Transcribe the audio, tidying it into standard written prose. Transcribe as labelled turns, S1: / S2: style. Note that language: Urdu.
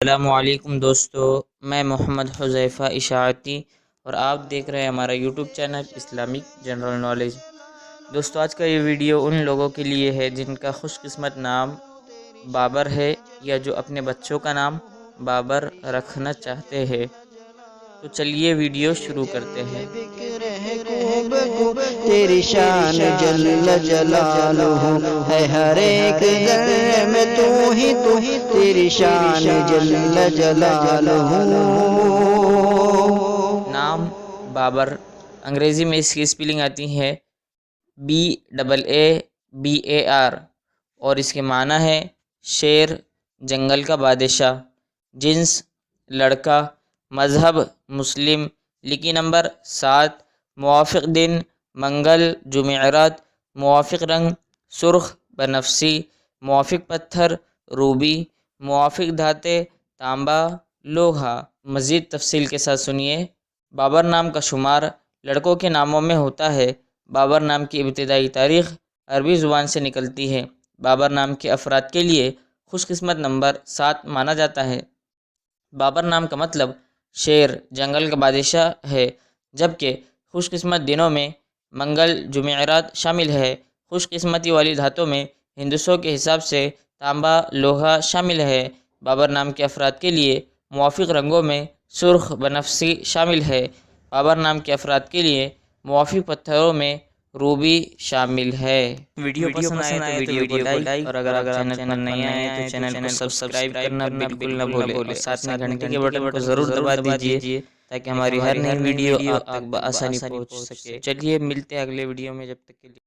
S1: السلام علیکم دوستو، میں محمد حذیفہ اشاعتی اور آپ دیکھ رہے ہیں ہمارا YouTube channel Islamic general knowledge. دوستو، آج کا یہ ویڈیو ان لوگوں کے لیے ہے جن کا خوش قسمت نام بابر ہے یا جو اپنے بچوں کا نام بابر رکھنا چاہتے ہیں۔ تو چلیے ویڈیو شروع کرتے ہیں۔
S2: تیری شان جل جلالہ ہے ہر ایک ذرے میں تو ہی تیری شان جل جلالہ۔
S1: نام بابر، انگریزی میں اس کی اسپیلنگ آتی ہے BAABAR اور اس کے معنی ہے شیر، جنگل کا بادشاہ۔ جنس لڑکا، مذہب مسلم، لکی نمبر 7، موافق دن منگل جمعرات، موافق رنگ سرخ بنفسی، موافق پتھر روبی، موافق دھاتیں تانبا لوہا۔ مزید تفصیل کے ساتھ سنیے۔ بابر نام کا شمار لڑکوں کے ناموں میں ہوتا ہے۔ بابر نام کی ابتدائی تاریخ عربی زبان سے نکلتی ہے۔ بابر نام کے افراد کے لیے خوش قسمت نمبر 7 مانا جاتا ہے۔ بابر نام کا مطلب شیر، جنگل کا بادشاہ ہے، جبکہ خوش قسمت دنوں میں منگل جمعرات شامل ہے۔ خوش قسمتی والی دھاتوں میں ہندسوں کے حساب سے تانبا لوہا شامل ہے۔ بابر نام کے افراد کے لیے موافق رنگوں میں سرخ بنفسی شامل ہے۔ بابر نام کے افراد کے لیے موافق پتھروں میں روبی شامل ہے۔ ویڈیو پسند آئے تو ویڈیو کو لائک، اور اگر آپ چینل پر نئے آئے تو چینل کو سبسکرائب کرنا بالکل نہ بھولیں، اور ساتھ میں گھنٹی کے بٹن کو ضرور دبا دیجیے تاکہ ہماری ہر نئی ویڈیو آپ تک بآسانی پہنچ سکے۔ چلیے ملتے ہیں اگلے ویڈیو میں، جب تک کے لیے